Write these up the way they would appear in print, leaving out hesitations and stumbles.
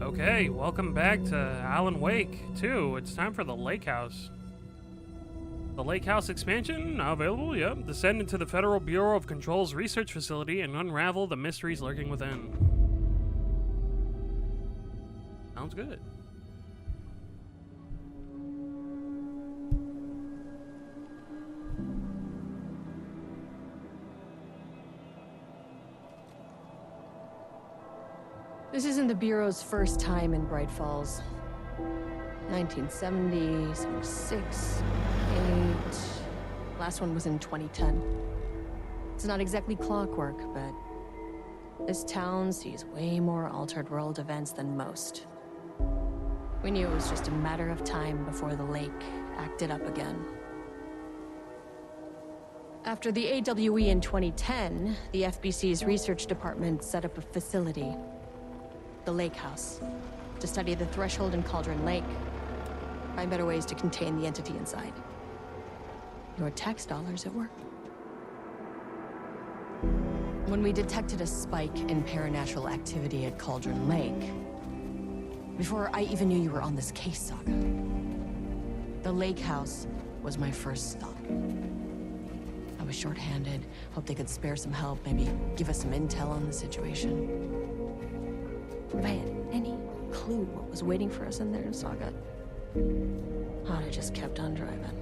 Okay, welcome back to Alan Wake 2. It's time for the Lake House. The Lake House expansion, now available, yep. Descend into the Federal Bureau of Control's research facility and unravel the mysteries lurking within. Sounds good. This isn't the Bureau's first time in Bright Falls. 1970, 76, 8... Last one was in 2010. It's not exactly clockwork, but this town sees way more altered world events than most. We knew it was just a matter of time before the lake acted up again. After the AWE in 2010, the FBC's research department set up a facility, the Lake House, to study the Threshold and Cauldron Lake, find better ways to contain the entity inside. Your tax dollars at work. When we detected a spike in paranatural activity at Cauldron Lake, before I even knew you were on this case, Saga, the Lake House was my first stop. I was short-handed, hoped they could spare some help, maybe give us some intel on the situation. If I had any clue what was waiting for us in there, Saga, I'd have just kept on driving.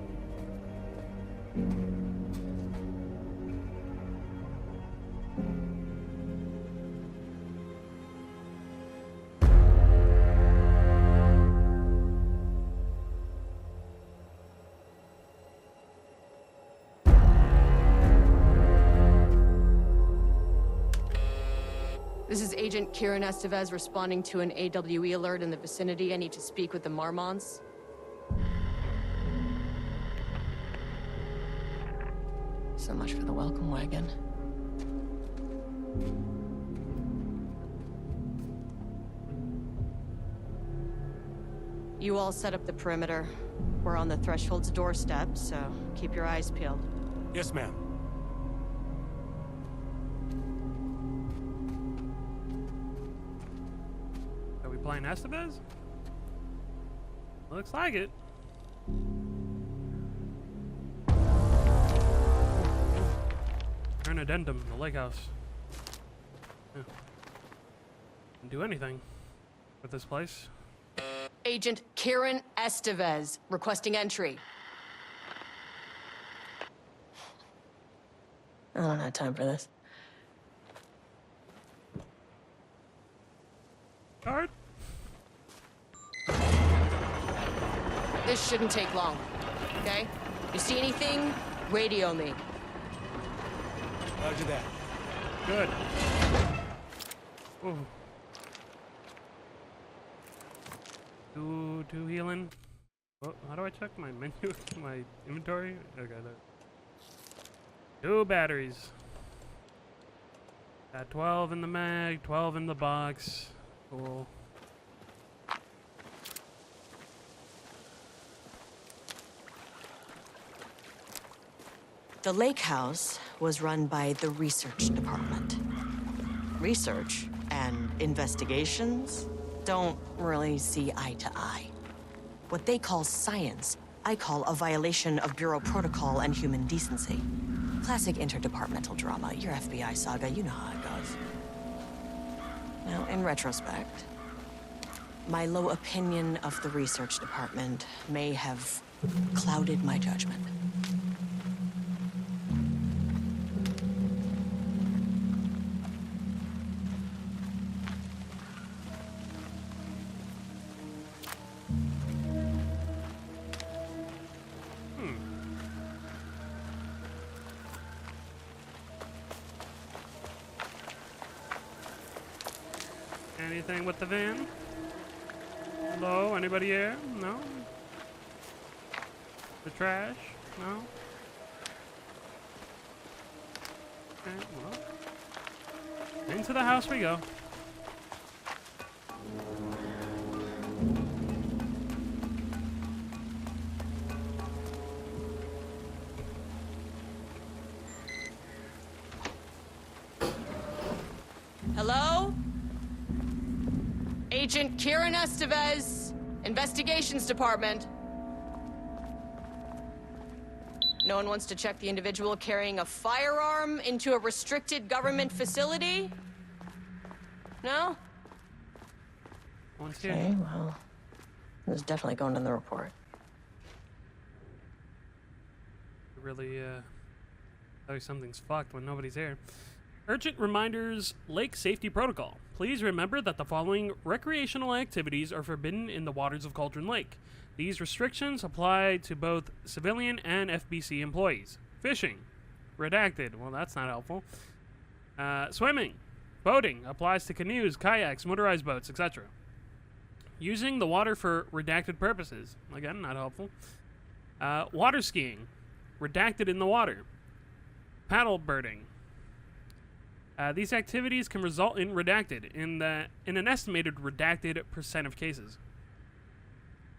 This is Agent Kieran Estevez responding to an AWE alert in the vicinity. I need to speak with the Marmonts. So much for the welcome wagon. You all set up the perimeter. We're on the Threshold's doorstep, so keep your eyes peeled. Yes, ma'am. Are we playing Estevez? Looks like it. An addendum, the Lake House. Yeah. Can do anything with this place. Agent Kieran Estevez, requesting entry. I don't have time for this. Card? This shouldn't take long, okay? You see anything, radio me. Roger that. Good. Ooh. Two healing. Oh, how do I check my menu? My inventory? Okay, there. 2 batteries. Got 12 in the mag, 12 in the box. Cool. The Lake House was run by the research department. Research and investigations don't really see eye to eye. What they call science, I call a violation of Bureau protocol and human decency. Classic interdepartmental drama. Your FBI saga, you know how it goes. Now, in retrospect, my low opinion of the research department may have clouded my judgment. Anything with the van? Hello? Anybody here? No? The trash? No? Okay, well. Into the house we go. Agent Kieran Estevez, Investigations Department. No one wants to check the individual carrying a firearm into a restricted government facility? No? One's here. Okay, well, this is definitely going in the report. Really, tell you something's fucked when nobody's here. Urgent reminders, lake safety protocol. Please remember that the following recreational activities are forbidden in the waters of Cauldron Lake. These restrictions apply to both civilian and FBC employees. Fishing. Redacted. Well, that's not helpful. Swimming. Boating. Applies to canoes, kayaks, motorized boats, etc. Using the water for redacted purposes. Again, not helpful. Water skiing. Redacted in the water. Paddle birding. These activities can result in redacted in an estimated redacted % of cases.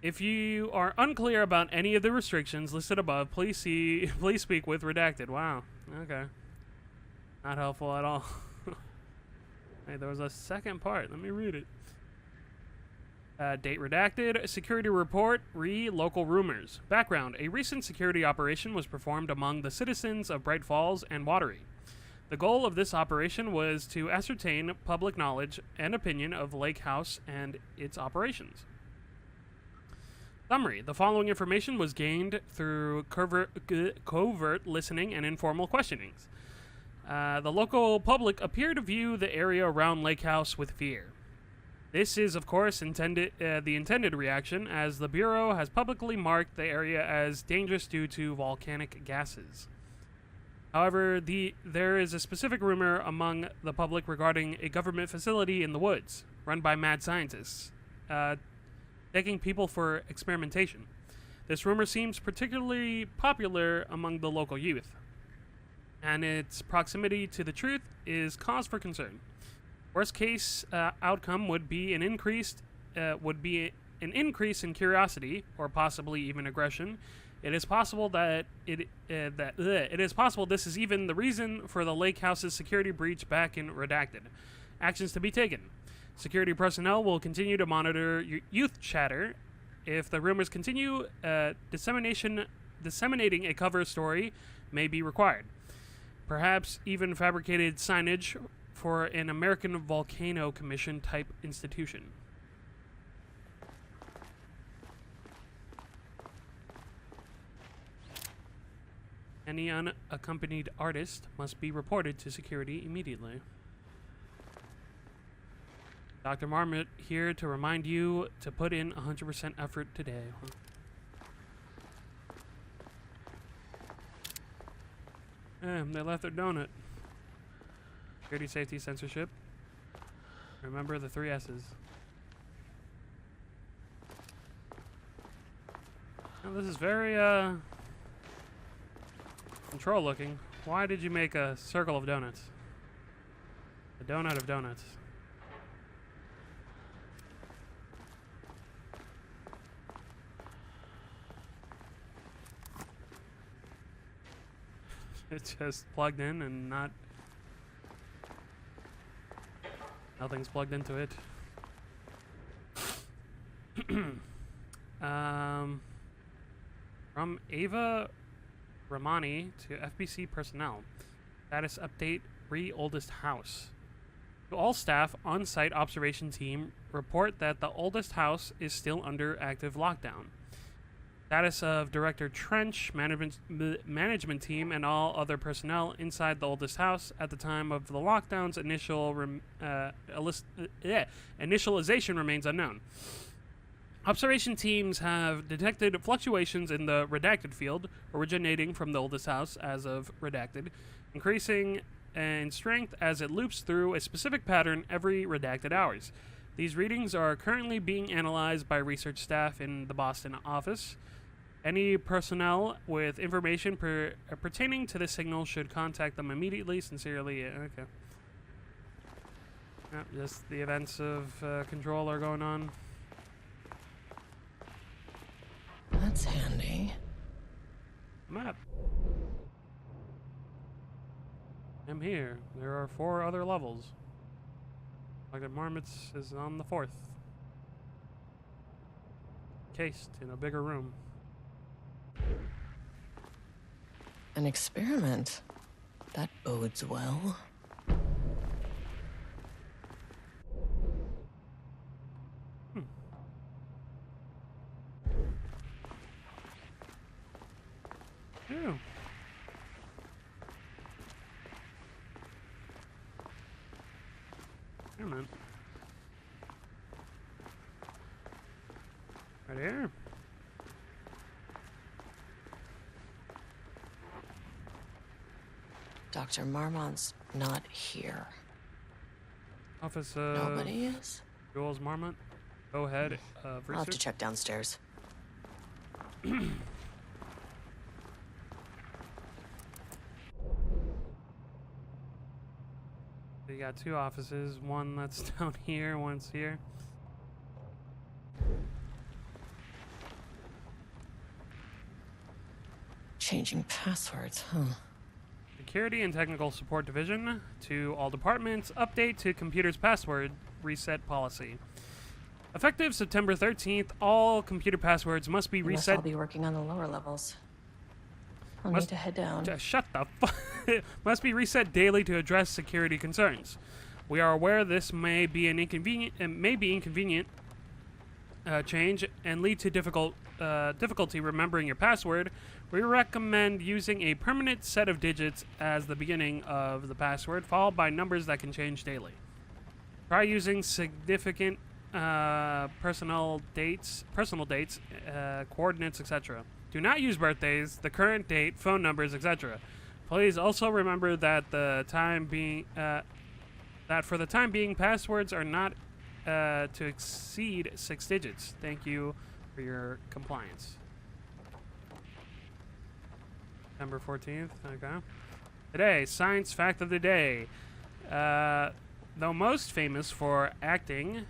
If you are unclear about any of the restrictions listed above, please speak with redacted. Wow. Okay. Not helpful at all. Hey, there was a second part. Let me read it. Date redacted. Security report. Local rumors. Background. A recent security operation was performed among the citizens of Bright Falls and Watery. The goal of this operation was to ascertain public knowledge and opinion of Lake House and its operations. Summary. The following information was gained through covert listening and informal questionings. The local public appear to view the area around Lake House with fear. This is, of course, the intended reaction, as the Bureau has publicly marked the area as dangerous due to volcanic gases. However, there is a specific rumor among the public regarding a government facility in the woods, run by mad scientists, taking people for experimentation. This rumor seems particularly popular among the local youth, and its proximity to the truth is cause for concern. Worst case outcome would be an increase in curiosity, or possibly even aggression. It is possible that it is possible this is even the reason for the Lake House's security breach back in Redacted. Actions to be taken. Security personnel will continue to monitor youth chatter. If the rumors continue, disseminating a cover story may be required. Perhaps even fabricated signage for an American Volcano Commission type institution. Any unaccompanied artist must be reported to security immediately. Dr. Marmot here to remind you to put in 100% effort today. They left their donut. Security, safety, censorship. Remember the 3 S's. Now, this is very, control looking. Why did you make a circle of donuts? A donut of donuts. It's just plugged in and nothing's plugged into it. From Ava Ramani to FBC personnel. Status update, Oldest House. To all staff, on-site observation team report that the Oldest House is still under active lockdown. Status of Director Trench, management team, and all other personnel inside the Oldest House at the time of the lockdown's initialization remains unknown. Observation teams have detected fluctuations in the redacted field originating from the Oldest House as of redacted, increasing in strength as it loops through a specific pattern every redacted hours. These readings are currently being analyzed by research staff in the Boston office. Any personnel with information pertaining to this signal should contact them immediately. Sincerely, okay. Yep, just the events of control are going on. That's handy. Map. I'm here. There are 4 other levels. Dr. Marmots is on the 4th. encased in a bigger room. An experiment. That bodes well. Ew. Experiment. Right here. Dr. Marmont's not here. Office of Nobody is? Jules Marmont. Go ahead. I'll have to Research. check downstairs. So you got two offices. One that's down here. One's here. Changing passwords, huh? Security and Technical Support Division. To all departments, update to computer's password reset policy. Effective September 13th, all computer passwords must be We must reset. all be working on the lower levels. I'll Must- need to head down. Just shut the fuck. Must be reset daily to address security concerns. We are aware this may be an inconvenient change and lead to difficulty remembering your password. We recommend using a permanent set of digits as the beginning of the password, followed by numbers that can change daily. Try using significant personal dates, coordinates, etc. Do not use birthdays, the current date, phone numbers, etc. Please also remember that for the time being, passwords are not to exceed 6 digits. Thank you for your compliance. September 14th. Okay. Today, science fact of the day. Though most famous for acting,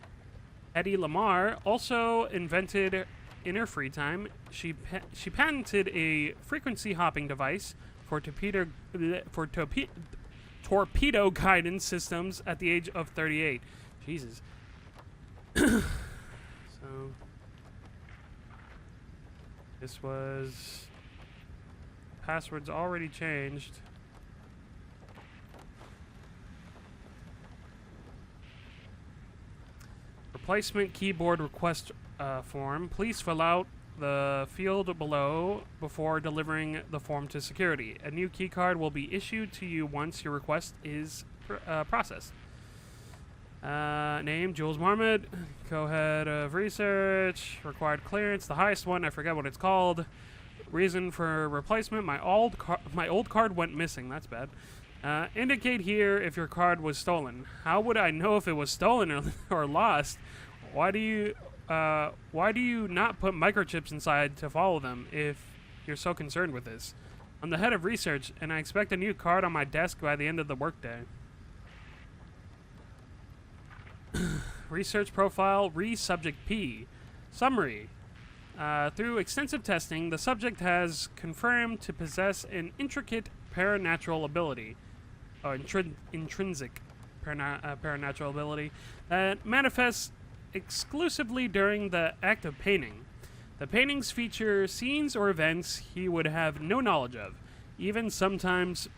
Eddie Lamar also invented in her free time. She patented a frequency hopping device for torpedo guidance systems at the age of 38. Jesus. So this was passwords already changed. Replacement keyboard request form. Please fill out the field below before delivering the form to security. A new keycard will be issued to you once your request is processed. Name, Jules Marmont. Co-head of research. Required clearance, the highest one. I forget what it's called. Reason for replacement, my old card went missing. That's bad. Indicate here if your card was stolen. How would I know if it was stolen or lost? Why do you not put microchips inside to follow them if you're so concerned with this? I'm the head of research, and I expect a new card on my desk by the end of the workday. Research profile, subject P. Summary. Through extensive testing, the subject has confirmed to possess an intricate paranatural ability, or intrinsic paranatural ability, that manifests exclusively during the act of painting. The paintings feature scenes or events he would have no knowledge of, even sometimes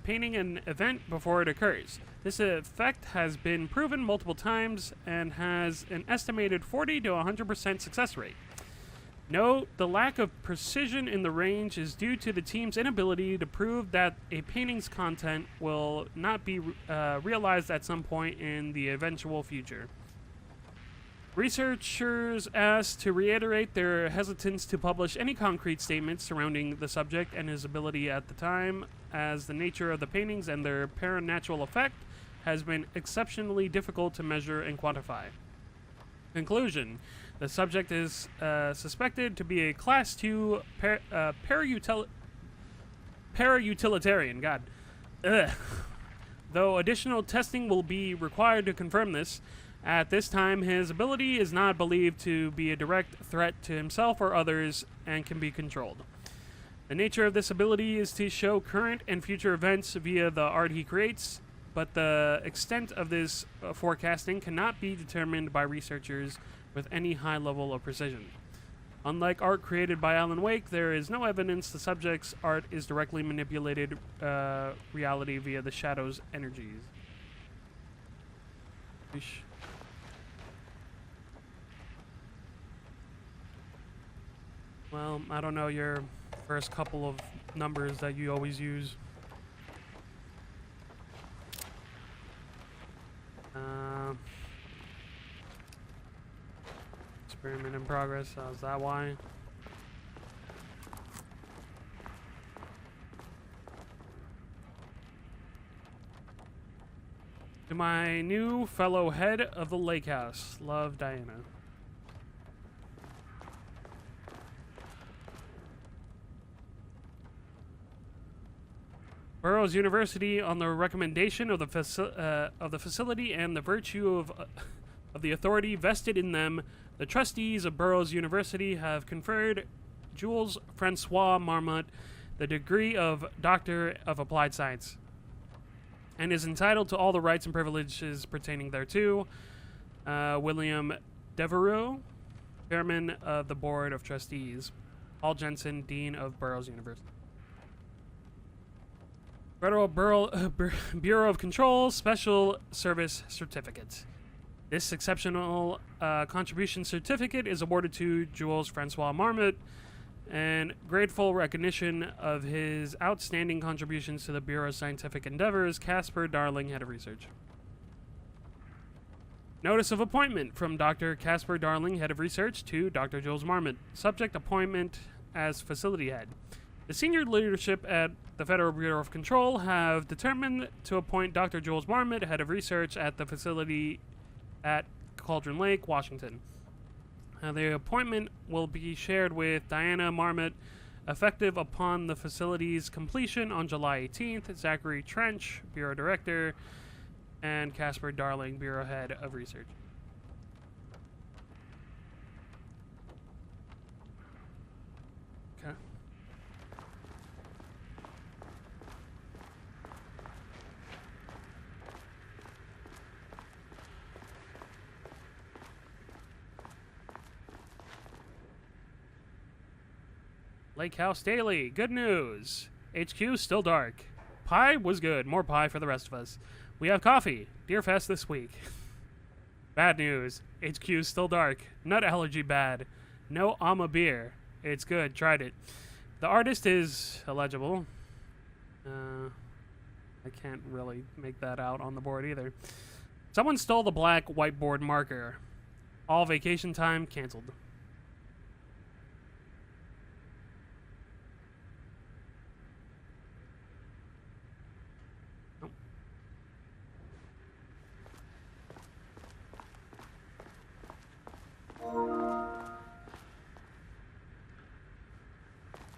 painting an event before it occurs. This effect has been proven multiple times and has an estimated 40 to 100% success rate. Note, the lack of precision in the range is due to the team's inability to prove that a painting's content will not be realized at some point in the eventual future. Researchers asked to reiterate their hesitance to publish any concrete statements surrounding the subject and his ability at the time, as the nature of the paintings and their paranatural effect has been exceptionally difficult to measure and quantify. Conclusion. The subject is suspected to be a Class 2 parautilitarian. God. Ugh. Though additional testing will be required to confirm this, at this time his ability is not believed to be a direct threat to himself or others and can be controlled. The nature of this ability is to show current and future events via the art he creates, but the extent of this forecasting cannot be determined by researchers with any high level of precision. Unlike art created by Alan Wake, there is no evidence the subject's art is directly manipulated reality via the shadow's energies. Eesh. Well, I don't know your first couple of numbers that you always use. Experiment in progress. Is that why? To my new fellow head of the lake house. Love, Diana. Burroughs University, on the recommendation of the facility and the virtue of the authority vested in them, the trustees of Burroughs University have conferred Jules Francois Marmot the degree of Doctor of Applied Science, and is entitled to all the rights and privileges pertaining thereto. William Devereux, Chairman of the Board of Trustees. Paul Jensen, Dean of Burroughs University. Federal Bureau of Control Special Service Certificate. This exceptional contribution certificate is awarded to Jules Francois Marmot in grateful recognition of his outstanding contributions to the Bureau's scientific endeavors. Caspar Darling, Head of Research. Notice of appointment from Dr. Caspar Darling, Head of Research, to Dr. Jules Marmot. Subject: appointment as facility head. The senior leadership at the Federal Bureau of Control have determined to appoint Dr. Jules Marmot, Head of Research at the facility at Cauldron Lake, Washington. The appointment will be shared with Diana Marmot, effective upon the facility's completion on July 18th. Zachary Trench, Bureau Director, and Caspar Darling, Bureau Head of Research. Okay. Lake House Daily. Good news. HQ still dark. Pie was good. More pie for the rest of us. We have coffee. Deerfest this week. Bad news. HQ still dark. Nut allergy bad. No Ama beer. It's good. Tried it. The artist is illegible. I can't really make that out on the board either. Someone stole the black whiteboard marker. All vacation time canceled.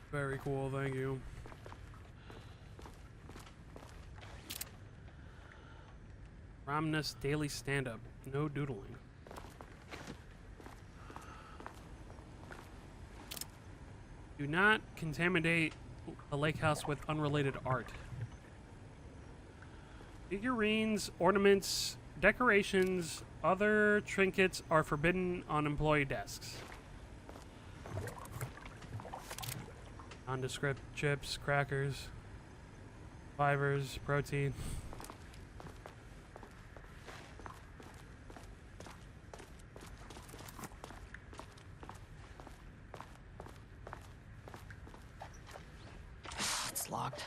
Very cool, thank you. Ramnus Daily Stand-Up. No doodling. Do not contaminate the lake house with unrelated art. Figurines, ornaments, decorations, other trinkets are forbidden on employee desks. Nondescript chips, crackers, fibers, protein. It's locked.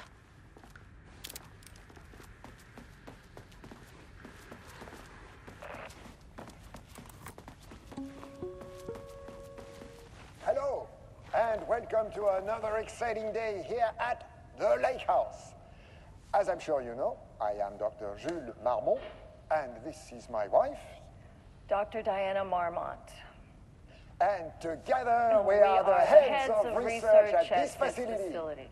Hello, and welcome to another exciting day here at the Lake House. As I'm sure you know, I am Dr. Jules Marmot, and this is my wife. Dr. Diana Marmot. And together we are the heads of research at this facility.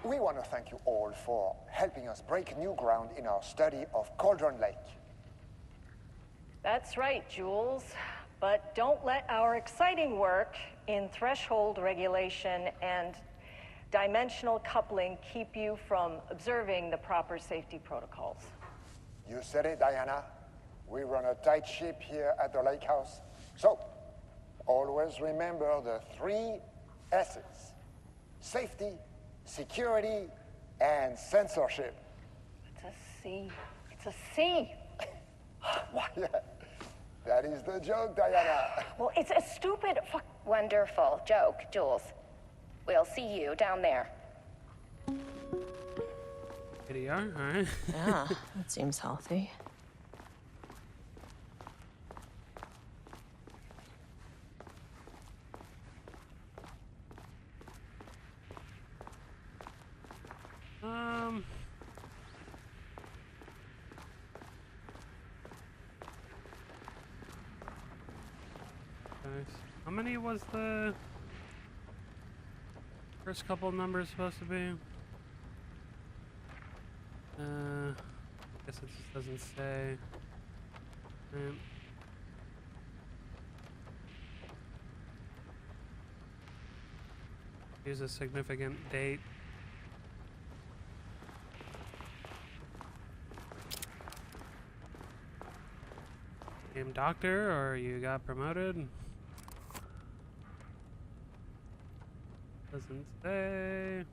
We want to thank you all for helping us break new ground in our study of Cauldron Lake. That's right, Jules. But don't let our exciting work in threshold regulation and dimensional coupling keep you from observing the proper safety protocols. You said it, Diana. We run a tight ship here at the lake house. So, always remember the 3 S's. Safety, security, and censorship. It's a C. It's a C. Why, that is the joke, Diana. Well, it's a stupid fuck. Wonderful joke, Jules. We'll see you down there. ADR, all right. Yeah, that seems healthy. Nice. How many was the first couple numbers supposed to be? Guess it just doesn't say. Use a significant date. Name doctor, or you got promoted? Doesn't say.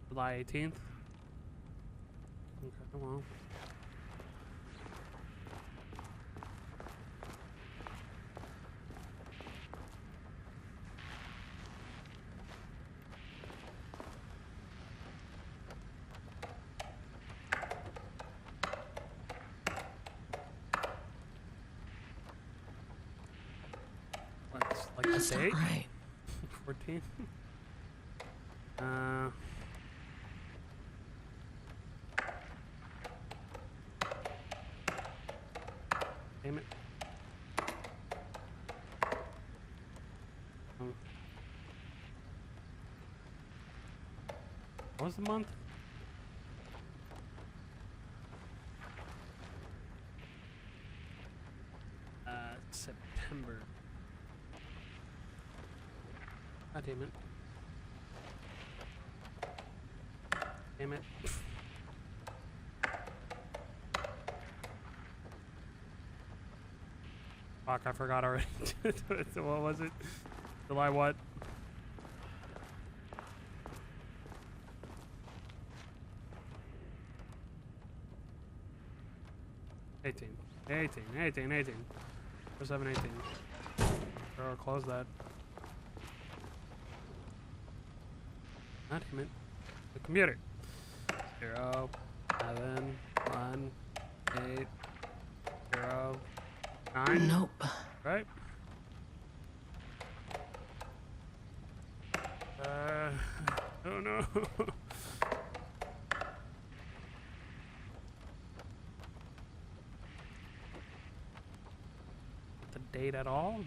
July 18th. Okay, well. Let's like the That's not date. right. 14th. Damn it. Oh. What was the month? September. God damn it. Damn it. Fuck, I forgot already. What was it? July what? $18. 4718. Or close that. God damn it. The computer. 0, 7, 1, 8, 0, 9. Nope. Right? Oh no. The date at all?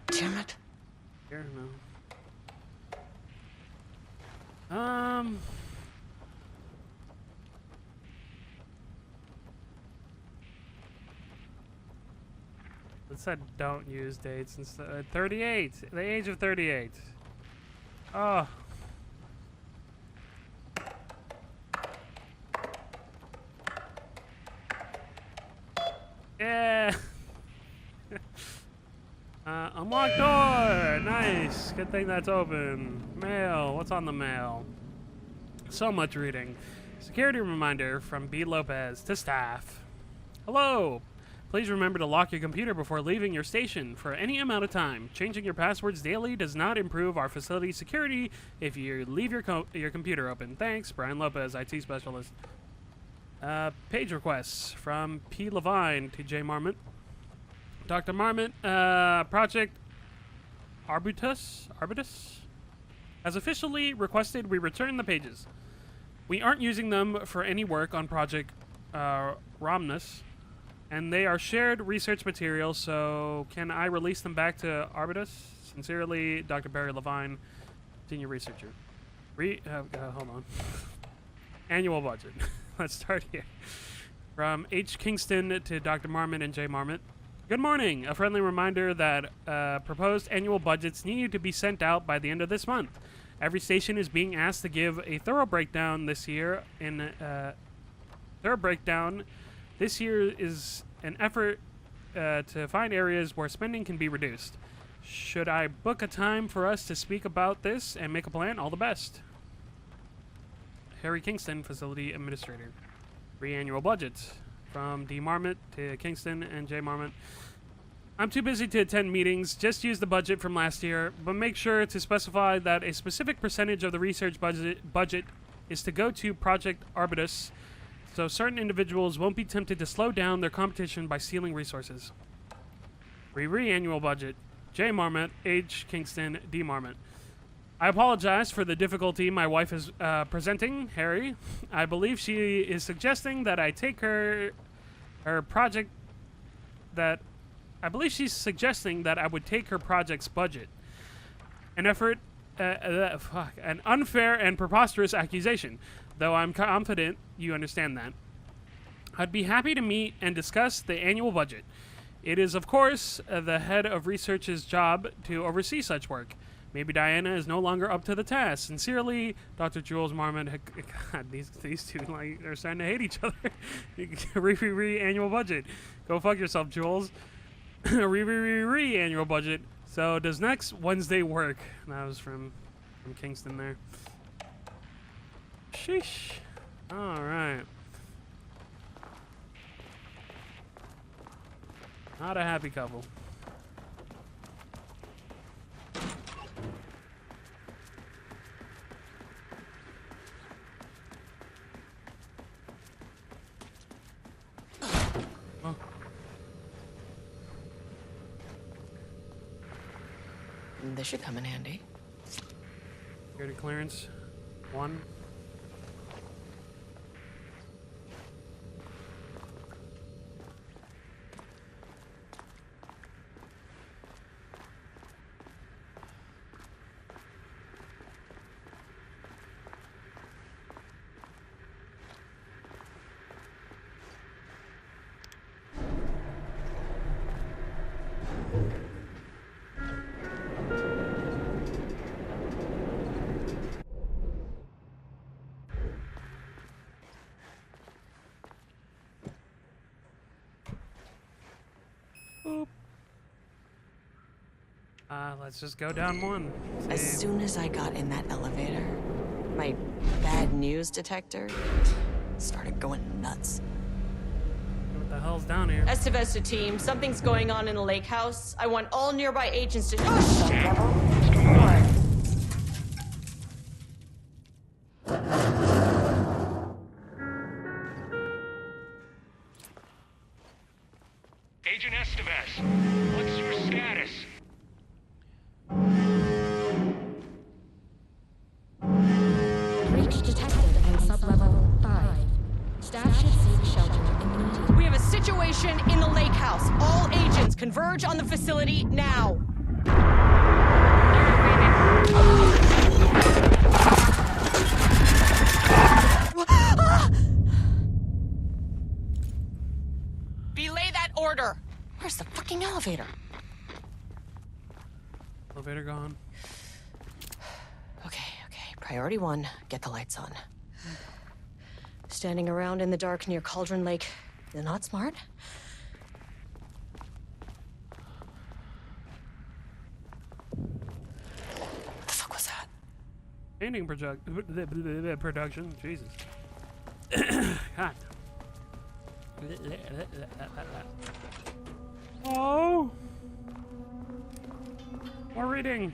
Damn it. Here, no. It said don't use dates instead. 38. The age of 38. Oh. Yeah. Unlock door. Nice. Good thing that's open. Mail. What's on the mail? So much reading. Security reminder from B. Lopez to staff. Hello. Please remember to lock your computer before leaving your station for any amount of time. Changing your passwords daily does not improve our facility's security if you leave your computer open. Thanks, Brian Lopez, IT specialist. Page requests from P. Levine to J. Marmot. Dr. Marmot, Project Arbutus has officially requested we return the pages. We aren't using them for any work on Project Romnus, and they are shared research materials, so can I release them back to Arbutus? Sincerely, Dr. Barry Levine, senior researcher. Hold on. Annual budget. Let's start here. From H. Kingston to Dr. Marmot and J. Marmot. Good morning. A friendly reminder that proposed annual budgets need to be sent out by the end of this month. Every station is being asked to give a thorough breakdown this year. Thorough breakdown this year is an effort to find areas where spending can be reduced. Should I book a time for us to speak about this and make a plan? All the best. Harry Kingston, Facility Administrator. Re-annual budget. From D. Marmot to Kingston and J. Marmot. I'm too busy to attend meetings. Just use the budget from last year, but make sure to specify that a specific percentage of the research budget is to go to Project Arbutus, so certain individuals won't be tempted to slow down their competition by stealing resources. Re-annual budget. J. Marmot, H. Kingston, D. Marmot. I apologize for the difficulty my wife is presenting, Harry. I believe she is suggesting that I take her project that... I believe she's suggesting that I would take her project's budget. An unfair and preposterous accusation, though I'm confident you understand that. I'd be happy to meet and discuss the annual budget. It is, of course, the head of research's job to oversee such work. Maybe Diana is no longer up to the task. Sincerely, Dr. Jules Marmot. God, these two are starting to hate each other. Annual budget. Go fuck yourself, Jules. Annual budget. So does next Wednesday work? That was from Kingston there. Sheesh. All right. Not a happy couple. This should come in handy. Security clearance. 1. Let's just go down 1. As soon as I got in that elevator, my bad news detector started going nuts. What the hell's down here? Estevesta team, something's going on in the lake house. I want all nearby agents to... Oh, shit! Agent Estevez, what's your status? Breach detected on sublevel 5. Staff should seek shelter immediately. We have a situation in the lake house. All agents converge on the facility now. Belay that order. Where's the fucking elevator? Elevator gone. Okay. Priority 1, get the lights on. Standing around in the dark near Cauldron Lake is not smart. What the fuck was that? Painting production. Jesus. God. Oh. More reading.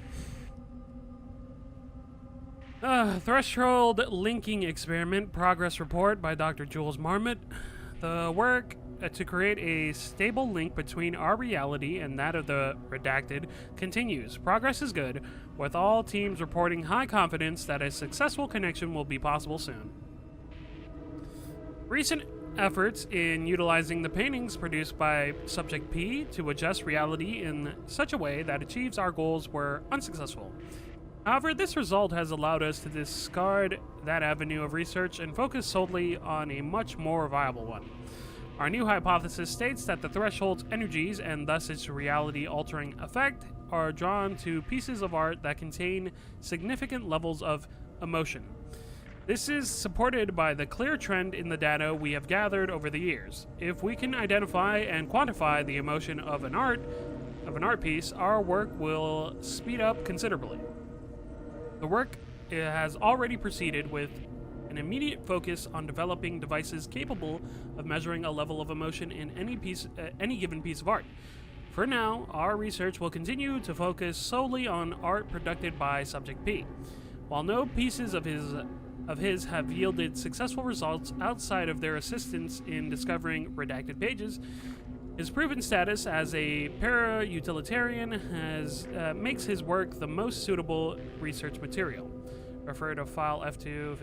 Threshold linking experiment progress report by Dr. Jules Marmot. The work to create a stable link between our reality and that of the redacted continues. Progress is good, with all teams reporting high confidence that a successful connection will be possible soon. Recent efforts in utilizing the paintings produced by Subject P to adjust reality in such a way that achieves our goals were unsuccessful. However, this result has allowed us to discard that avenue of research and focus solely on a much more viable one. Our new hypothesis states that the threshold's energies, and thus its reality-altering effect, are drawn to pieces of art that contain significant levels of emotion. This is supported by the clear trend in the data we have gathered over the years. If we can identify and quantify the emotion of an art piece, our work will speed up considerably. The work has already proceeded with an immediate focus on developing devices capable of measuring a level of emotion in any given piece of art. For now, our research will continue to focus solely on art produced by Subject P. While no pieces of his have yielded successful results outside of their assistance in discovering redacted pages, his proven status as a para-utilitarian makes his work the most suitable research material. Refer to file F2.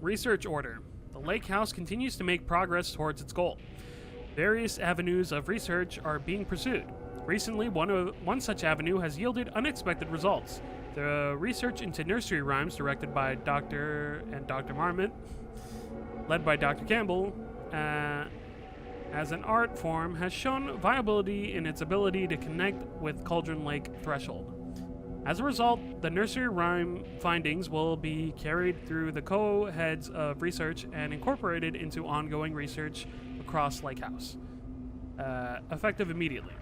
Research order. The Lake House continues to make progress towards its goal. Various avenues of research are being pursued. Recently, one such avenue has yielded unexpected results. The research into nursery rhymes directed by Dr. Marmot, led by Dr. Campbell, as an art form, has shown viability in its ability to connect with Cauldron Lake threshold. As a result, the nursery rhyme findings will be carried through the co-heads of research and incorporated into ongoing research across Lake House, effective immediately.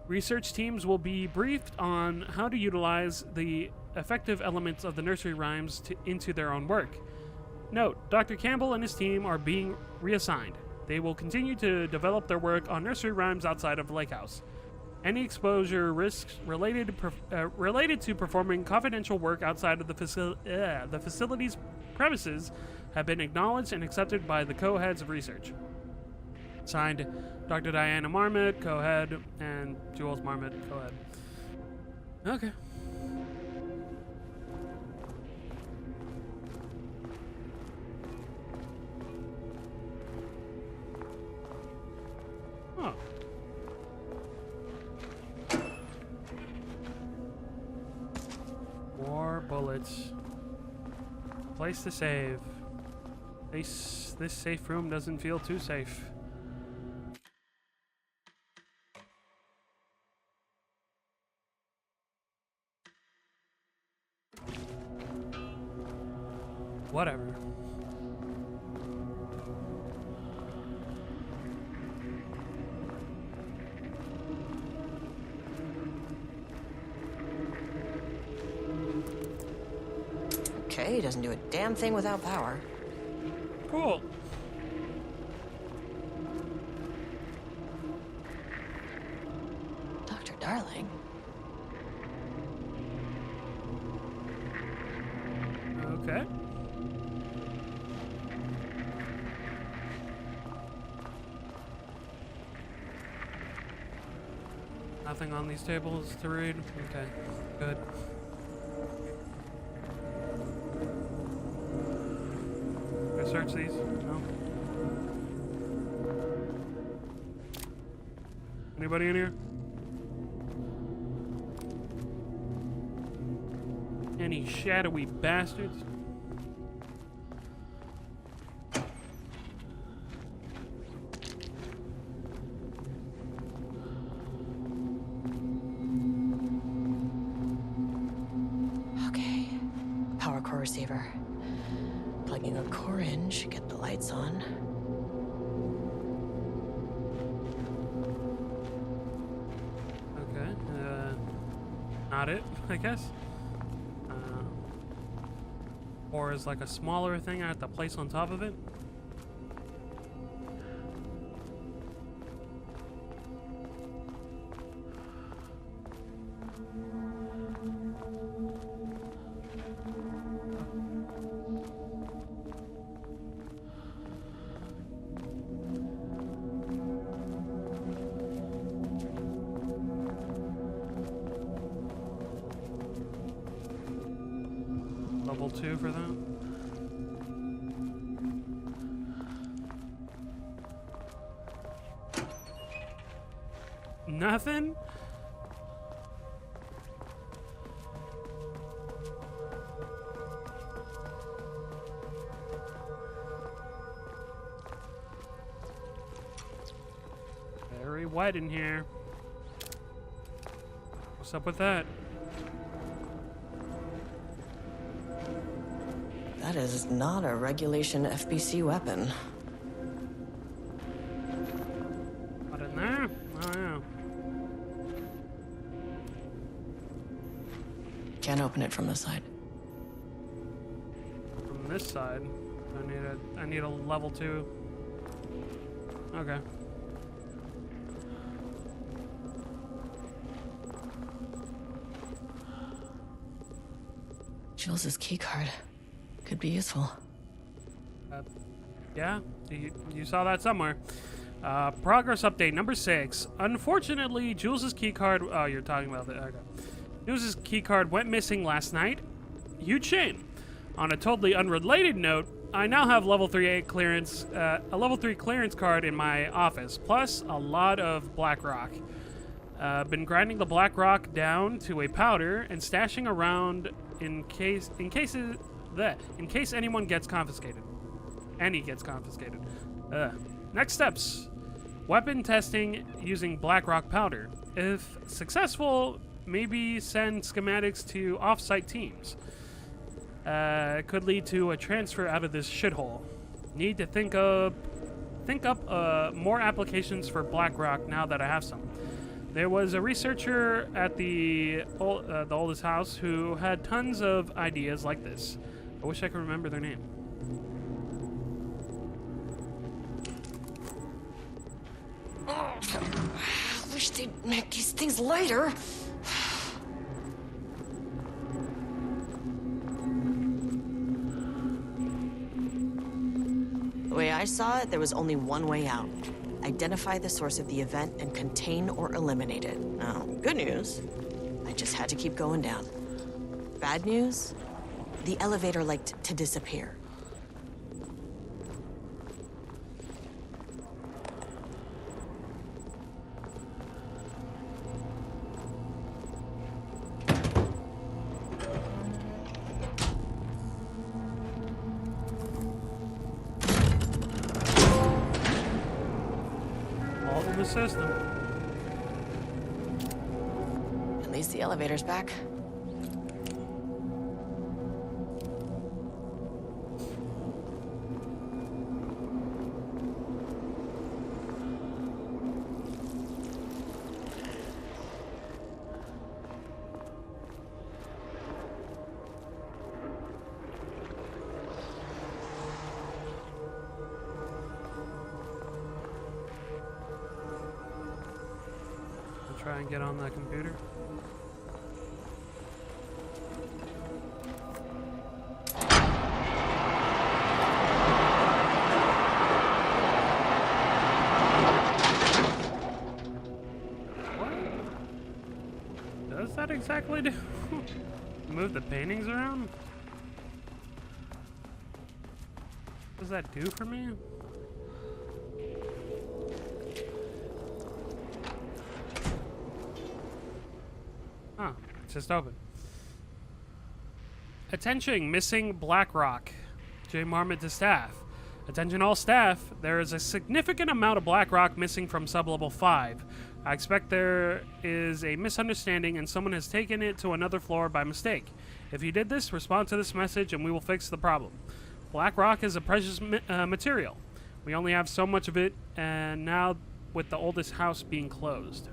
Research teams will be briefed on how to utilize the effective elements of the nursery rhymes into their own work. Note, Dr. Campbell and his team are being reassigned. They will continue to develop their work on nursery rhymes outside of Lake House. Any exposure risks related to performing confidential work outside of the facility's premises have been acknowledged and accepted by the co-heads of research. Signed, Dr. Diana Marmot, co-head, and Jules Marmot, co-head. Okay. Oh. More bullets. Place to save. This safe room doesn't feel too safe. Whatever. Okay, doesn't do a damn thing without power. Cool. Dr. Darling. Okay. Nothing on these tables to read? Okay, good. Can I search these? No? Anybody in here? Any shadowy bastards? Okay, power core receiver. Plugging a core in should get the lights on. Okay, not it, I guess. Or is like a smaller thing I have to place on top of it? Level 2 for that? Nothing? Very wet in here. What's up with that? That is not a regulation FBC weapon. What in there? Oh, yeah. Can't open it from the side. From this side, I need a level 2. Okay. Jules's key card could be useful. Yeah, you saw that somewhere. Progress update number 6. Unfortunately, Jules's key card. Oh, you're talking about that. Okay. Jules's key card went missing last night. Huge shame. On a totally unrelated note, I now have level 3 clearance, a level 3 clearance card in my office, plus a lot of black rock. Been grinding the black rock down to a powder and stashing around in case anyone gets confiscated. Any gets confiscated. Next steps: weapon testing using black rock powder. If successful, maybe send schematics to off-site teams. Could lead to a transfer out of this shithole. Need to think up more applications for black rock now that I have some. There was a researcher at the oldest house who had tons of ideas like this. I wish I could remember their name. I wish they'd make these things lighter. The way I saw it, there was only one way out. Identify the source of the event and contain or eliminate it. Now, good news, I just had to keep going down. Bad news, the elevator liked to disappear. The system. At least the elevator's back. Try and get on that computer. What does that exactly do? Move the paintings around? What does that do for me? Huh, it's just open. Attention, missing black rock. J. Marmot to staff. Attention all staff, there is a significant amount of black rock missing from sublevel 5. I expect there is a misunderstanding and someone has taken it to another floor by mistake. If you did this, respond to this message and we will fix the problem. Black rock is a precious material. We only have so much of it, and now with the oldest house being closed.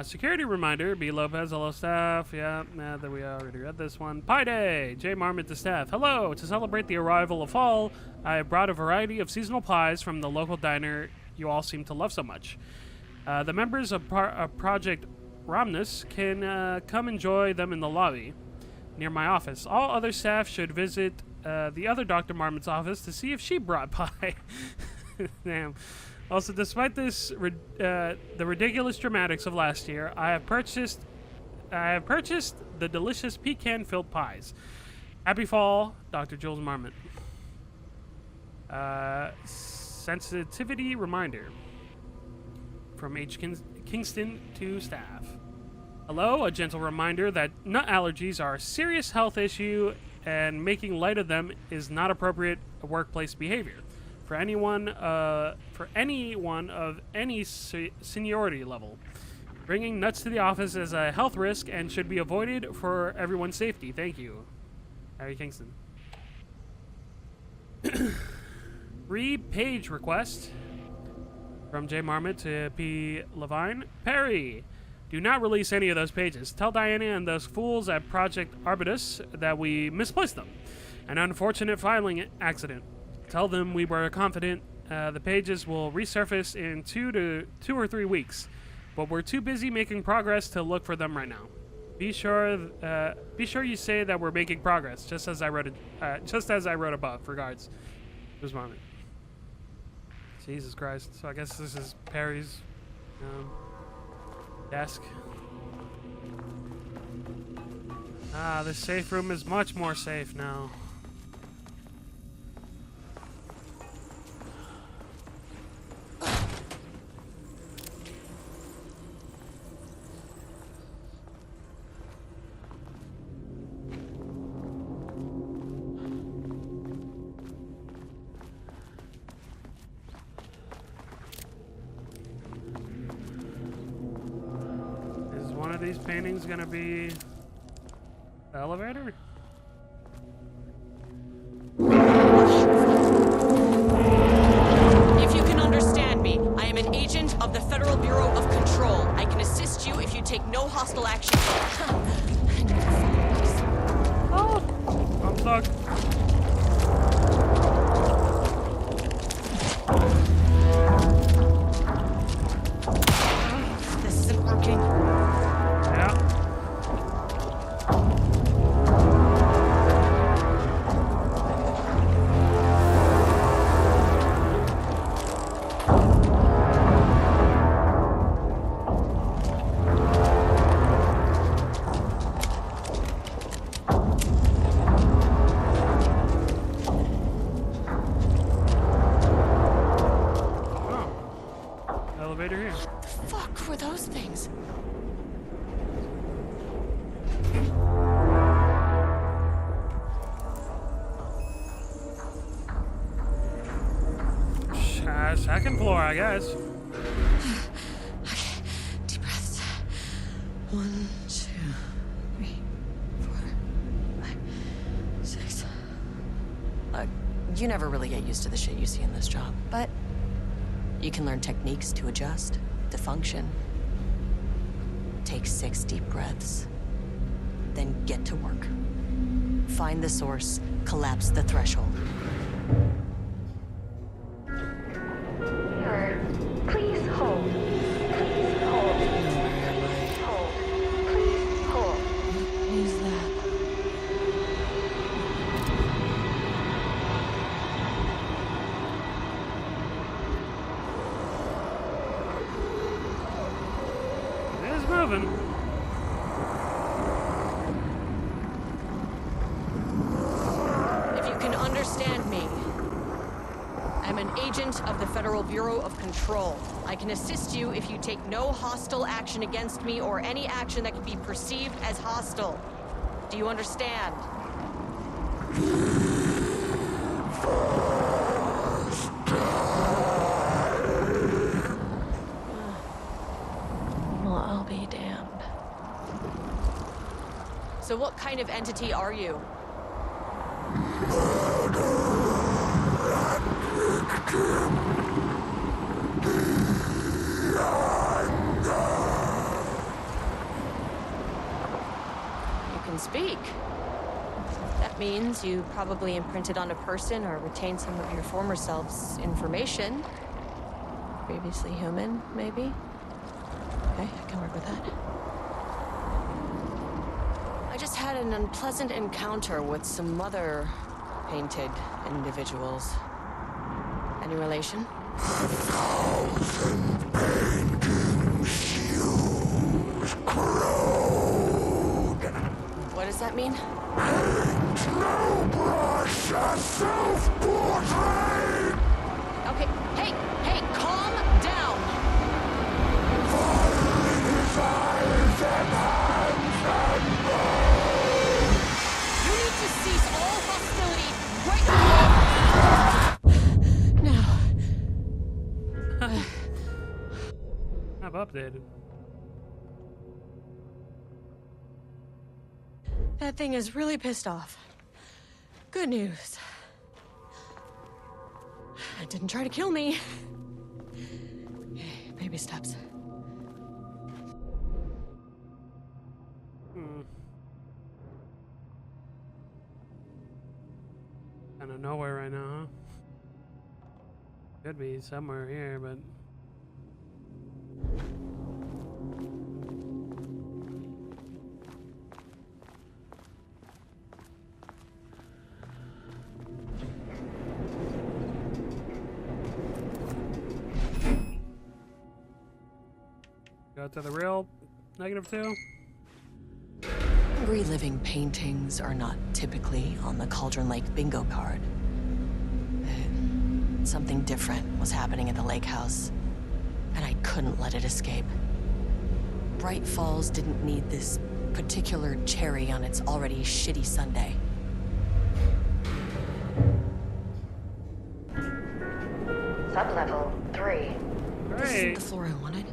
Security reminder, B. Lopez, hello staff. Yeah, that we already read this one. Pie Day, J. Marmot to staff. Hello, to celebrate the arrival of fall, I have brought a variety of seasonal pies from the local diner you all seem to love so much. The members of Project Romnus can come enjoy them in the lobby near my office. All other staff should visit the other Dr. Marmot's office to see if she brought pie. Damn. Also, despite this, the ridiculous dramatics of last year, I have purchased the delicious pecan-filled pies. Happy fall, Dr. Jules Marmot. Sensitivity reminder from H. Kingston to staff. Hello, a gentle reminder that nut allergies are a serious health issue and making light of them is not appropriate workplace behavior. for anyone of any seniority level. Bringing nuts to the office is a health risk and should be avoided for everyone's safety. Thank you. Harry Kingston. 3-page request from J. Marmot to P. Levine. Perry, do not release any of those pages. Tell Diana and those fools at Project Arbutus that we misplaced them. An unfortunate filing accident. Tell them we were confident the pages will resurface in 2 or 3 weeks, but we're too busy making progress to look for them right now. Be sure you say that we're making progress, just as I wrote above. Regards, this moment. Jesus Christ. So I guess this is Perry's desk. This safe room is much more safe now. These paintings gonna be the elevator? If you can understand me, I am an agent of the Federal Bureau of Control. I can assist you if you take no hostile action. Oh, I'm stuck. This isn't working. Second floor, I guess. Okay, deep breaths. 1, 2, 3, 4, 5, 6. You never really get used to the shit you see in this job, but you can learn techniques to adjust, to function. Take 6 deep breaths, then get to work. Find the source, collapse the threshold. Please hold. Please hold. Hold. Please hold. Who's that? It is moving. If you can understand me, I'm an agent of the Federal Bureau of Control. I can assist you if you take no hostile action against me or any action that can be perceived as hostile. Do you understand? Well, I'll be damned. So what kind of entity are you? You can speak. That means you probably imprinted on a person or retained some of your former self's information. Previously human, maybe? Okay, I can work with that. I just had an unpleasant encounter with some other painted individuals. Any relation? 1,000 paintings use corrode. What does that mean? Paint no brush, a self-portrait. Okay, hey, calm down. Fire in his eyes and hands and bones. You need to cease all hostility right now. Now. updated. That thing is really pissed off. Good news. It didn't try to kill me. Baby steps. Kind of nowhere right now, huh? Could be somewhere here, but... Go to the real -2. Reliving paintings are not typically on the Cauldron Lake bingo card. Something different was happening at the lake house, and I couldn't let it escape. Bright Falls didn't need this particular cherry on its already shitty sundae. Sublevel 3. This isn't Great. the floor I wanted.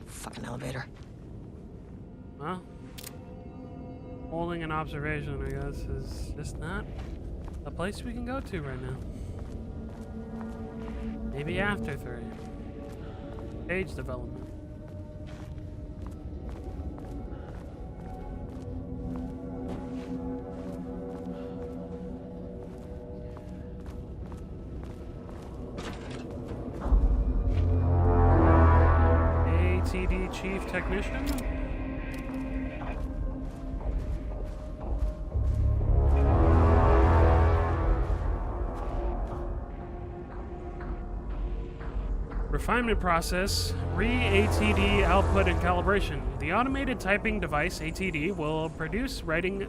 Fucking elevator. Well, holding an observation, I guess, is just not a place we can go to right now. Maybe after 3. Page development. ATD Chief Technician? Refinement process, re-ATD output and calibration. The automated typing device, ATD, will produce writing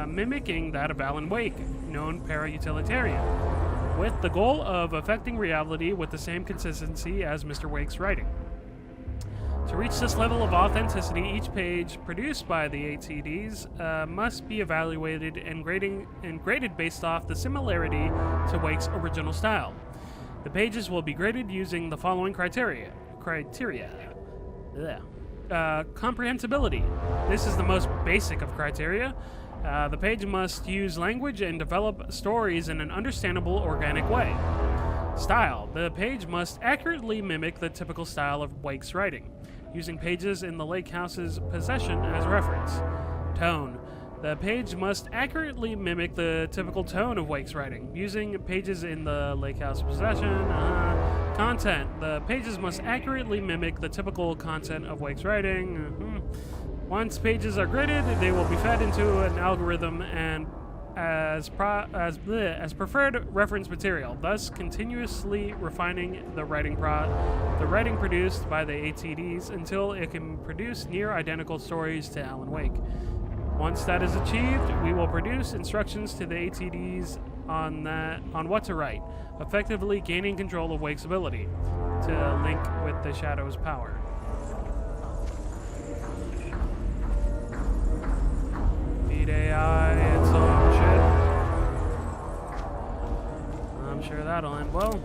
mimicking that of Alan Wake, known para-utilitarian, with the goal of affecting reality with the same consistency as Mr. Wake's writing. To reach this level of authenticity, each page produced by the ATDs must be evaluated and graded based off the similarity to Wake's original style. The pages will be graded using the following criteria. Comprehensibility. This is the most basic of criteria. The page must use language and develop stories in an understandable, organic way. Style. The page must accurately mimic the typical style of Wake's writing, using pages in the lake house's possession as reference. Tone. The page must accurately mimic the typical tone of Wake's writing, using pages in the lake house possession. Content. The pages must accurately mimic the typical content of Wake's writing. Once pages are graded, they will be fed into an algorithm and as preferred reference material, thus continuously refining the writing produced by the ATDs until it can produce near identical stories to Alan Wake. Once that is achieved, we will produce instructions to the ATDs on what to write, effectively gaining control of Wake's ability to link with the Shadow's power. Feed AI and some shit. I'm sure that'll end well.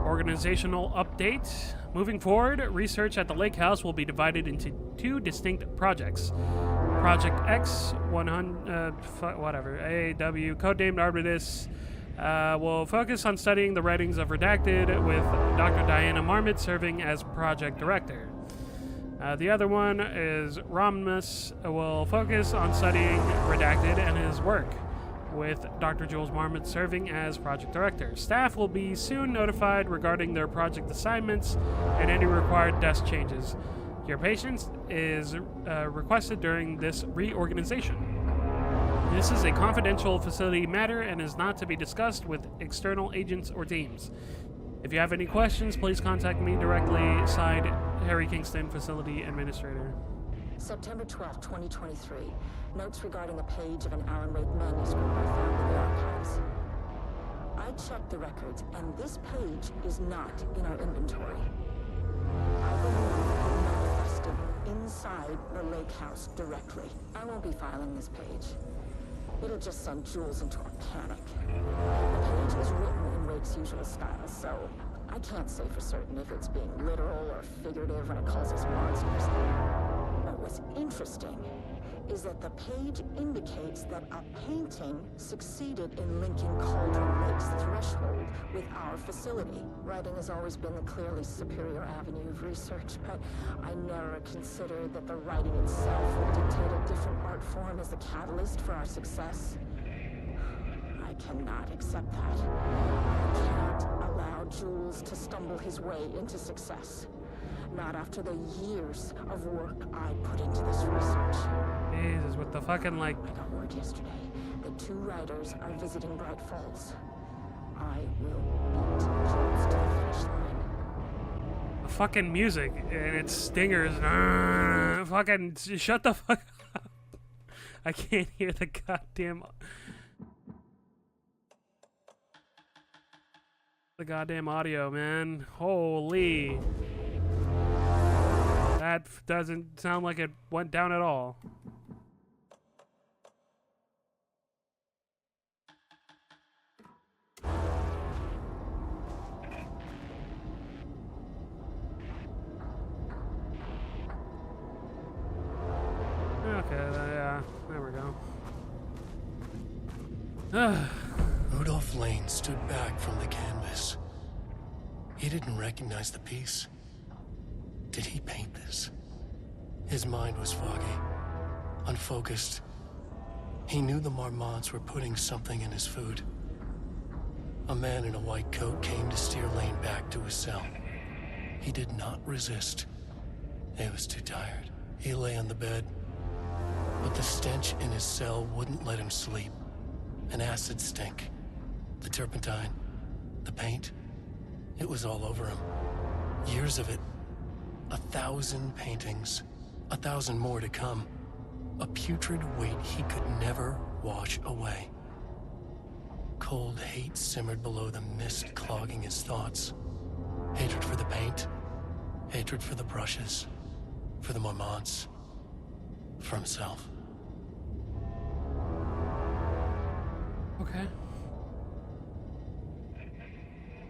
Organizational update. Moving forward, research at the lake house will be divided into 2 distinct projects. Project X, AAW, codenamed Arbitus, will focus on studying the writings of Redacted, with Dr. Diana Marmot serving as project director. The other one is Romnus, will focus on studying Redacted and his work, with Dr. Jules Marmot serving as project director. Staff will be soon notified regarding their project assignments and any required desk changes. Your patience is requested during this reorganization. This is a confidential facility matter and is not to be discussed with external agents or teams. If you have any questions, please contact me directly. Signed, Harry Kingston, Facility Administrator. September 12, 2023. Notes regarding a page of an Alan Wake manuscript were found in the archives. I checked the records, and this page is not in our inventory. I believe it manifested inside the lake house directly. I won't be filing this page. It'll just send Jules into a panic. The page is written in Wake's usual style, so I can't say for certain if it's being literal or figurative when it calls us monsters. But what's interesting is that the page indicates that a painting succeeded in linking Cauldron Lake's threshold with our facility. Writing has always been the clearly superior avenue of research, but I never considered that the writing itself would dictate a different art form as the catalyst for our success. I cannot accept that. I can't allow Jules to stumble his way into success. Not after the years of work I put into this research. Jesus, with the fucking like. I got word yesterday that 2 writers are visiting Bright Falls. I will beat Jules to the finish line. The fucking music and its stingers. Fucking shut the fuck up. I can't hear the goddamn audio, man. Holy. That doesn't sound like it went down at all. Okay, yeah, there we go. Rudolph Lane stood back from the canvas. He didn't recognize the piece. Did he paint this? His mind was foggy, unfocused. He knew the Marmonts were putting something in his food. A man in a white coat came to steer Lane back to his cell. He did not resist. He was too tired. He lay on the bed, but the stench in his cell wouldn't let him sleep. An acid stink. The turpentine. The paint. It was all over him. Years of it. 1,000 paintings. 1,000 more to come. A putrid weight he could never wash away. Cold hate simmered below the mist clogging his thoughts. Hatred for the paint. Hatred for the brushes. For the Marmonts. For himself. Okay.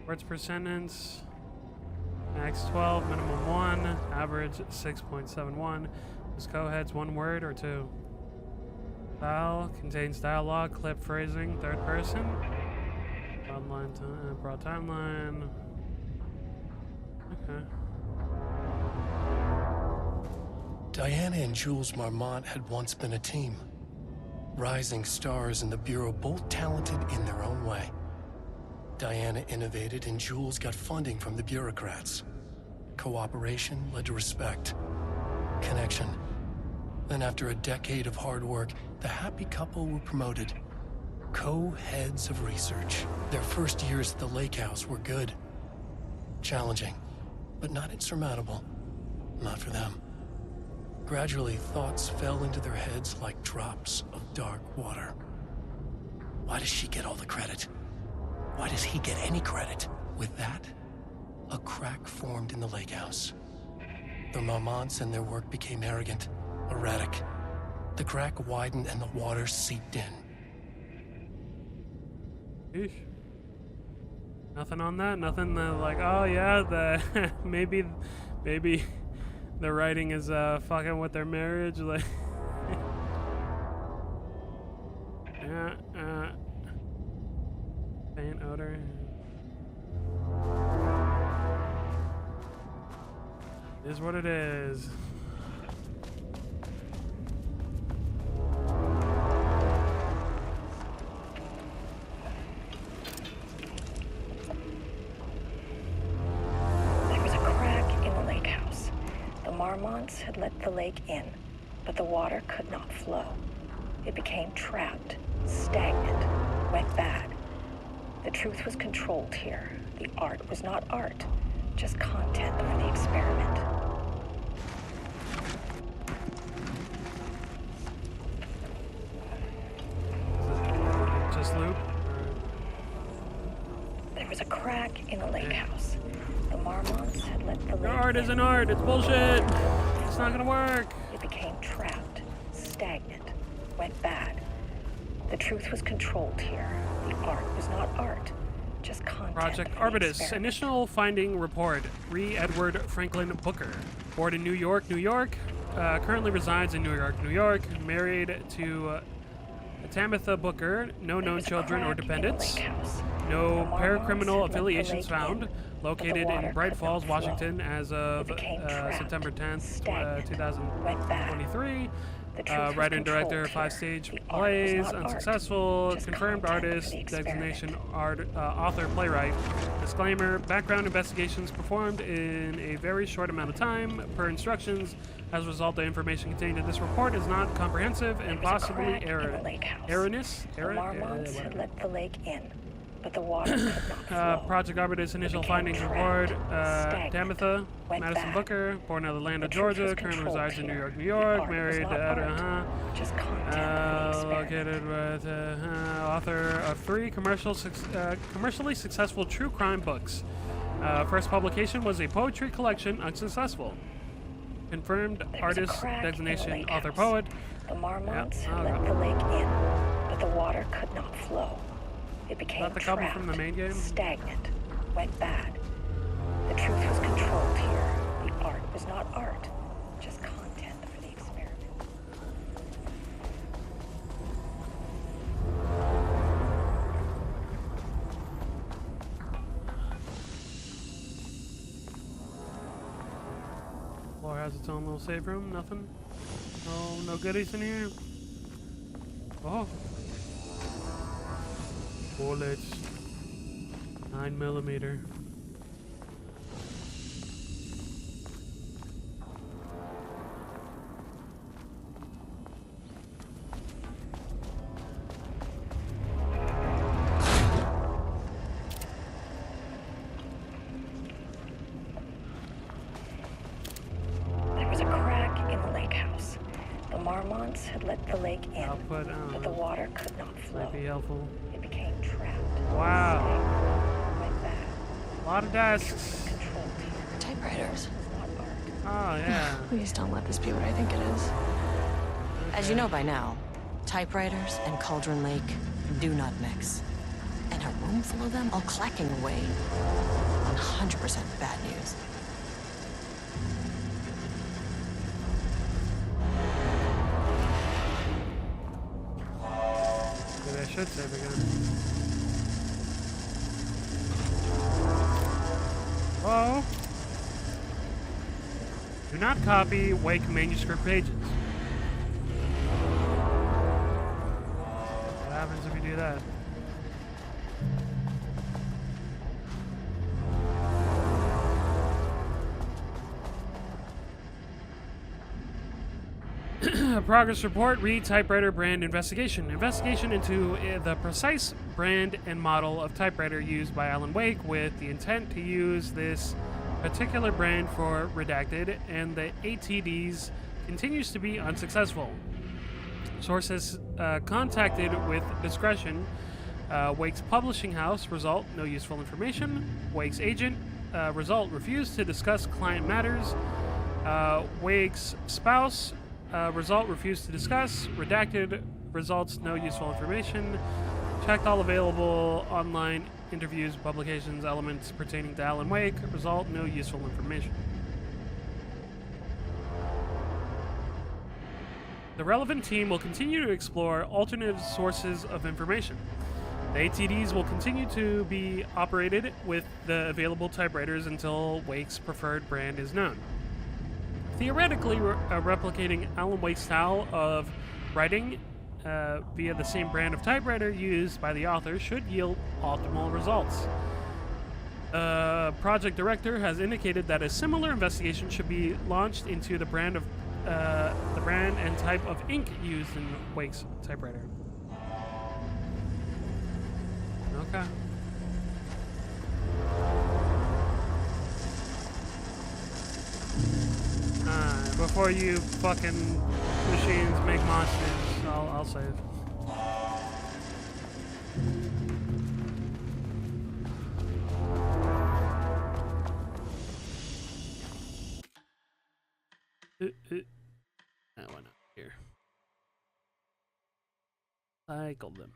Words per sentence. Max 12, minimum 1, average 6.71. Is co-heads 1 word or 2? Style contains dialogue, clip phrasing, 3rd person. Broad timeline. Okay. Diana and Jules Marmont had once been a team. Rising stars in the Bureau, both talented in their own way. Diana innovated and Jules got funding from the bureaucrats. Cooperation led to respect. Connection. Then after a decade of hard work, the happy couple were promoted. Co-heads of research. Their first years at the lake house were good. Challenging, but not insurmountable. Not for them. Gradually, thoughts fell into their heads like drops of dark water. Why does she get all the credit? Why does he get any credit? With that, a crack formed in the lake house. The Marmonts and their work became arrogant, erratic. The crack widened and the water seeped in. Eesh. Nothing on that? Nothing like, oh yeah, the maybe the writing is fucking with their marriage, like yeah, paint odor. It is what it is. Marmonts had let the lake in, but the water could not flow. It became trapped, stagnant, went bad. The truth was controlled here. The art was not art, just content for the experiment. Just loop? house. The Marmonts had let the Your lake art in. isn't art. It's bullshit. It's not gonna work. It became trapped, stagnant, went bad. The truth was controlled here. The art was not art, just content. Project for the Arbutus. experiment. Initial finding report. Re Edward Franklin Booker. Born in New York, New York. Currently resides in New York, New York. Married to Tamitha Booker. No There known was a children or crack in the dependents. lake house. No The Marmonts paracriminal had let the affiliations lake found. in, but the Located water in Bright could Falls, not flow. Washington as of It became trapped, September 10th, stagnant, 2023. The truth was Writer and director, controlled 5-stage here. The art was plays, not art, unsuccessful, just confirmed content for artist, the experiment. designation, author, playwright. Disclaimer, background investigations performed in a very short amount of time, per instructions. As a result, the information contained in this report is not comprehensive and There was a possibly crack in the lake house. erroneous. The Marmonts had let the lake in, but the water could not flow. Project Arbutus initial became findings trapped, report. stagnant, Tamitha went Madison bad. Booker, born in Atlanta, The truth Georgia, was currently controlled resides in New here. York, New The York, art was married not art, just content for the experiment. located with author of 3 commercially successful true crime books. First publication was a poetry collection, unsuccessful. Confirmed There was a artist crack in the designation, lake author, house. poet. The Marmonts Yep, had let okay. the lake in, but the water could not flow. It became That the couple trapped, from the main game? stagnant, went bad. The truth was controlled here. The art was not art, just content for the experiment. Floor has its own little save room, nothing. No goodies in here. Oh. Bullets. 9mm. There was a crack in the lake house. The Marmonts had let the lake in, Output, I don't but the know. water could not flow. Might be helpful. It became trapped. Wow. stagnant, went bad. A lot of desks. Controlled here. Typewriters. Not art. Oh, yeah. Please don't let this be what I think it is. As you know by now, typewriters and Cauldron Lake do not mix. And a room full of them all clacking away. 100% bad news. Maybe I should save again. Whoa. Do not copy Wake manuscript pages. What happens if you do that? Progress report, read typewriter brand investigation. Investigation into the precise brand and model of typewriter used by Alan Wake with the intent to use this particular brand for Redacted, and the ATDs continues to be unsuccessful. Sources contacted with discretion. Wake's publishing house, result, no useful information. Wake's agent, result, refused to discuss client matters. Wake's spouse, result, refused to discuss. Redacted, results, no useful information. Checked all available online interviews, publications, elements pertaining to Alan Wake. Result, no useful information. The relevant team will continue to explore alternative sources of information. The ATDs will continue to be operated with the available typewriters until Wake's preferred brand is known. Theoretically, replicating Alan Wake's style of writing via the same brand of typewriter used by the author should yield optimal results. Project director has indicated that a similar investigation should be launched into the brand and type of ink used in Wake's typewriter. Okay. Before you fucking machines make monsters, I'll save. That one up here. Cycle them.